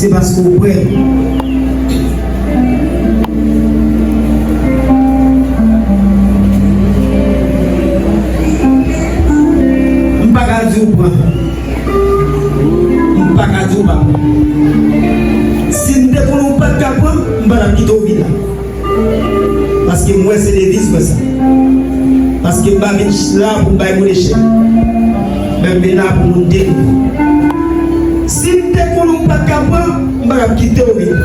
c'est parce que vous pouvez. Je ne pas dire pas. Si nous ne pouvons pas de capon, je ne vais pas quitter au vide. Parce que moi, c'est des vices comme ça. Parce que je suis là pour me échec. Je suis là pour me délivrer. Si nous ne pouvons pas de capon, je ne vais pas quitter au vide.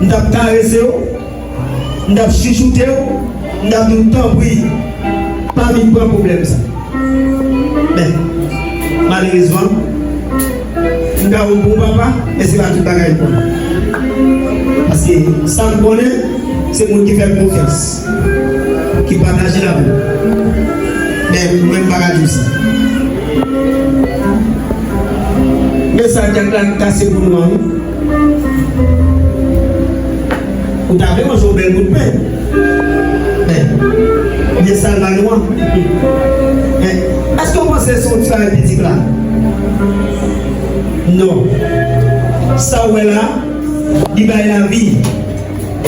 Je vais caresser, je vais chuchoter, je vais tout le temps briller. Pas de problème ça. Mais malheureusement, nous avons un bon papa et c'est pas tout bagaille pour nous. Parce que sans le bonheur, c'est moi qui fais confiance, qui partage la vie. Mais nous même pas dire ça. Mais ça a cassé pour nous. Vous avez mangé un bel bout de pain. Mais ça va loin. Est-ce qu'on pense que c'est son petit là? Non. Ça où est là, il va y la vie,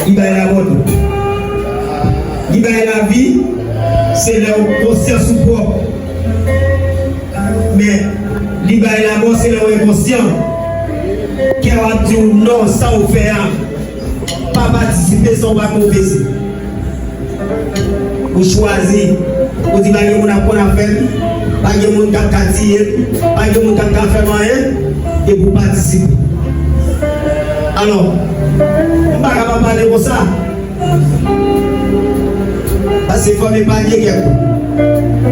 il va y la mort. Il va y la vie, c'est la conscience ou propre. Mais il va y la mort, c'est la inconscient. Qui va dire non, ça ou faire, pas participer, ça on va confesser. Vous choisissez, vous dites, vous n'avez pas faire, pas de monde qui a tiré, pas de monde qui a fait rien, et vous participez. Alors, on ne va pas parler comme ça. Parce qu'il faut me parler quelque chose.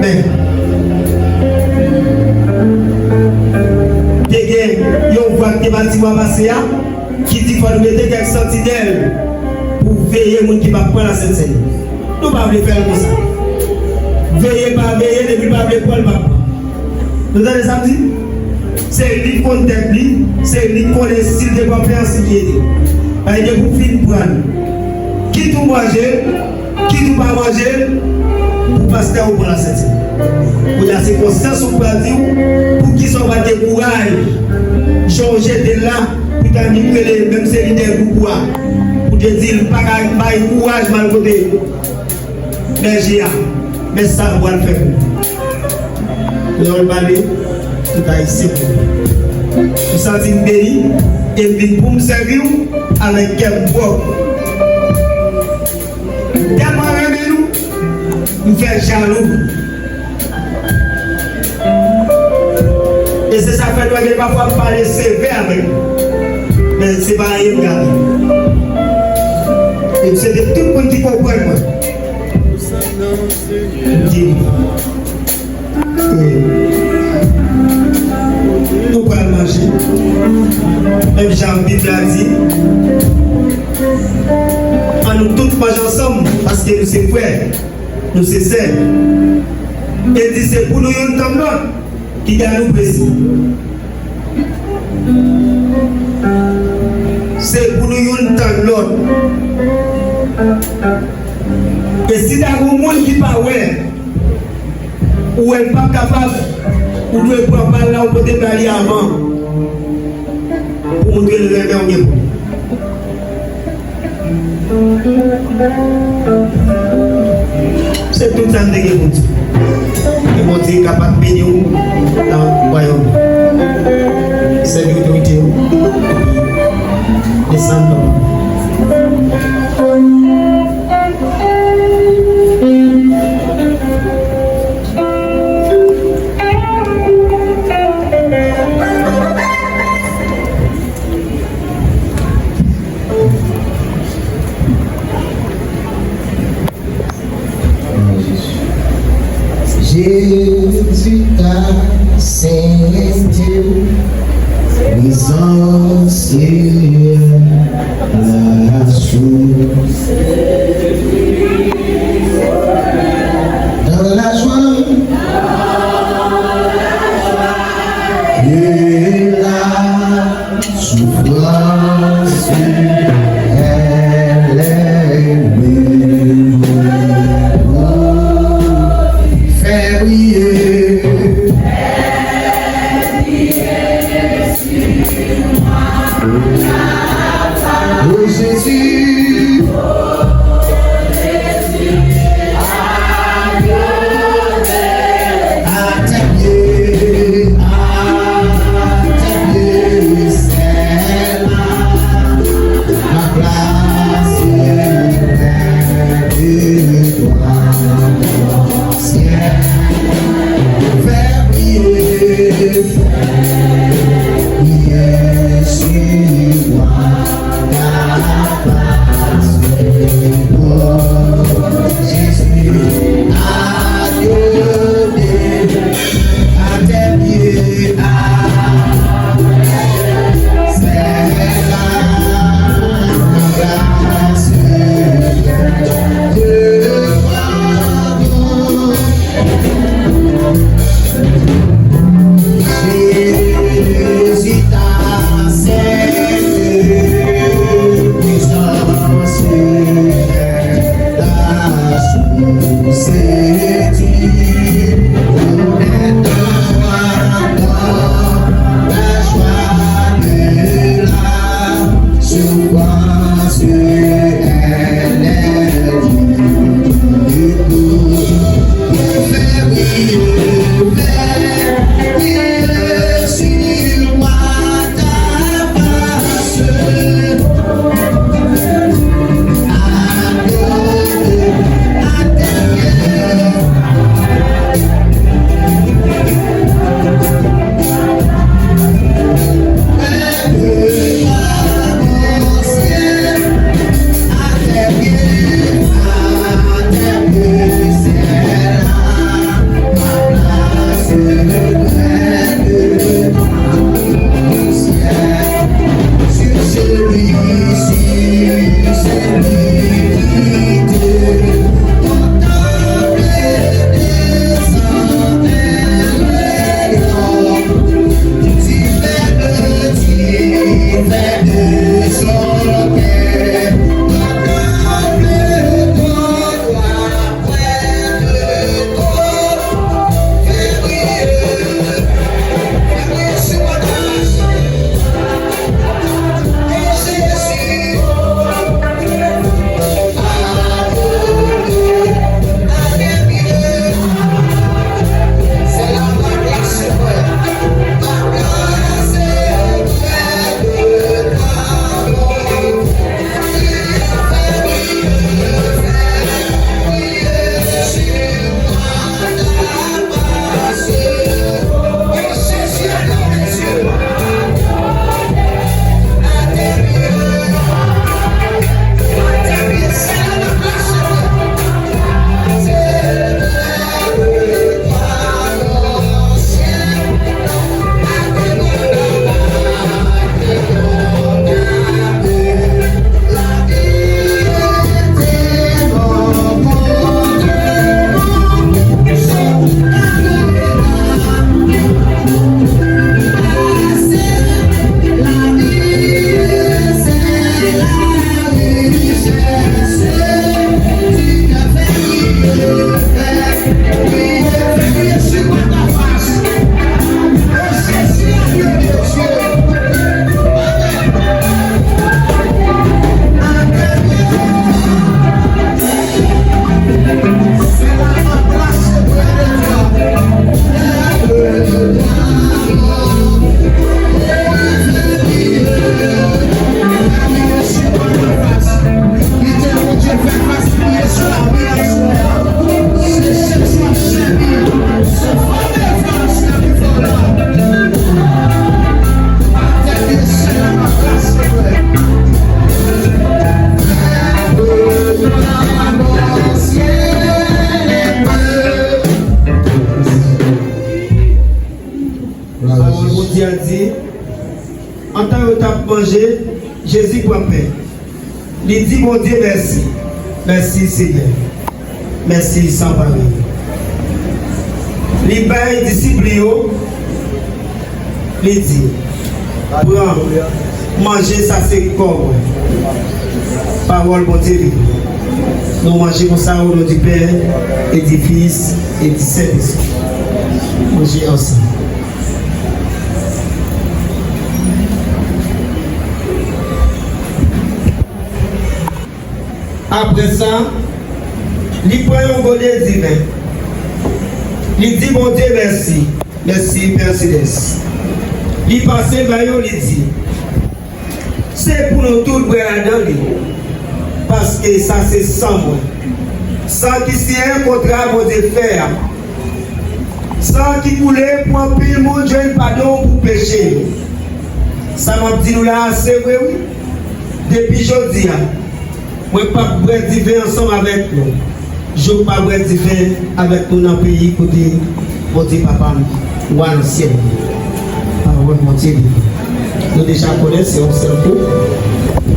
Mais, il y a une voix qui va dire qui dit qu'il faut nous mettre quelques sentinelles pour veiller les gens qui vont prendre la scène. Nous ne pouvons pas faire comme ça. Veillez pas, veillez, ne pas prendre le papa. Vous avez ça dit? C'est lui qui contacte, c'est lui qui connaît le style de compréhension qui est. Il y a beaucoup de prendre. Qui tout manger, qui tout pas manger, pour passer au bon la scène. Vous avez ces consciences pour dire, pour qu'ils soient pas de courage, changer de là, pour t'animer même si c'est des pouvoir. Pour te dire, pas de courage mal côté. Mais j'ai mais ça on va le faire. Nous allons parler tout à ici. Nous sommes une béni et pour me servir avec quel bois. Tellement nous faire jaloux. Et c'est ça fait que parfois parler sévère avec nous. Mais c'est pas rien regarder. Et c'est de tout le monde qui comprend moi. Nous pouvons manger. Même Jean-Bible a dit, nous tous manger ensemble parce que nous sommes frères, nous sommes sœurs. Et dit c'est pour nous une table qui gagne nous précis. C'est pour nous une table. Et si il y a un monde qui n'est pas ouais, ou n'est pas capable, ou ne peut pas là, on peut aller avant, pour montrer le réveil. C'est tout ça que je vous dis. Et mon Dieu est capable de bénir dans le royaume. C'est l'autorité. Descendons. Jésus t'a sainté, puissance et la source. Dans la joie et la souffrance, elle est bénie. Fais briller, sur moi. Oh Jésus, à tes pieds, c'est là ma place est toi, ciel, fais briller sur moi ta face est toi, Jésus a donné à tes pieds, c'est là ma grâce de pardon. Jésus t'a cédé puissance la source est tu connais-toi la joie de la souffrance elle est du coup fais briller sur moi ta face à tes pieds. Dieu a dit, en tant que tu as mangé, Jésus prend paix. Il dit, mon Dieu, merci. Merci Seigneur. Merci sans parler. Il baille disciple, il dit, prends, manger ça c'est corps. Parole bon Dieu. Nous mangeons comme ça au nom du Père et du Fils et du Saint-Esprit. Manger ensemble. Après ça, il prend un godet divin. Il dit, mon Dieu, merci. Merci, Père Céleste. Il passe par eux, il dit, c'est pour nous tous là-dedans. Parce que ça, c'est sans moi. Sans qui c'est un contrat pour te faire. Sans qui voulait pour un pile, mon Dieu, pardon pour pécher. Ça m'a dit nous là, c'est vrai, oui. Depuis aujourd'hui, moi, je ne pas boire divin ensemble avec nous. Je ne pas boire divin avec nous dans le pays côté, côté papa, ou à l'ancien. Parole, mon Dieu. Nous déjà connaissons, c'est un cerveau.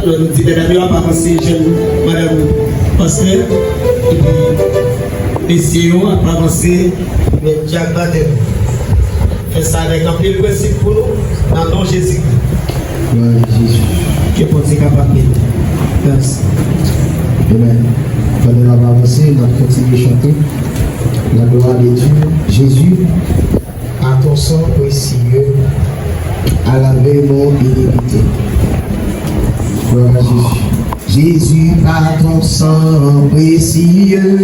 Alors, nous disons, mesdames, on va pas penser, jeune madame pasteur, et puis, messieurs, on va pas penser, mais Jacques Badel. Fait ça avec un peu de principe pour nous, dans le nom de Jésus. Que pour être capable de merci. Amen. Pendant la avancée, on va continuer à chanter la gloire de Dieu. Jésus, à ton sang précieux, à laver mon iniquité. Gloire à Jésus. Jésus, par ton sang précieux.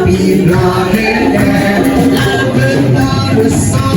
Be blinded and I will not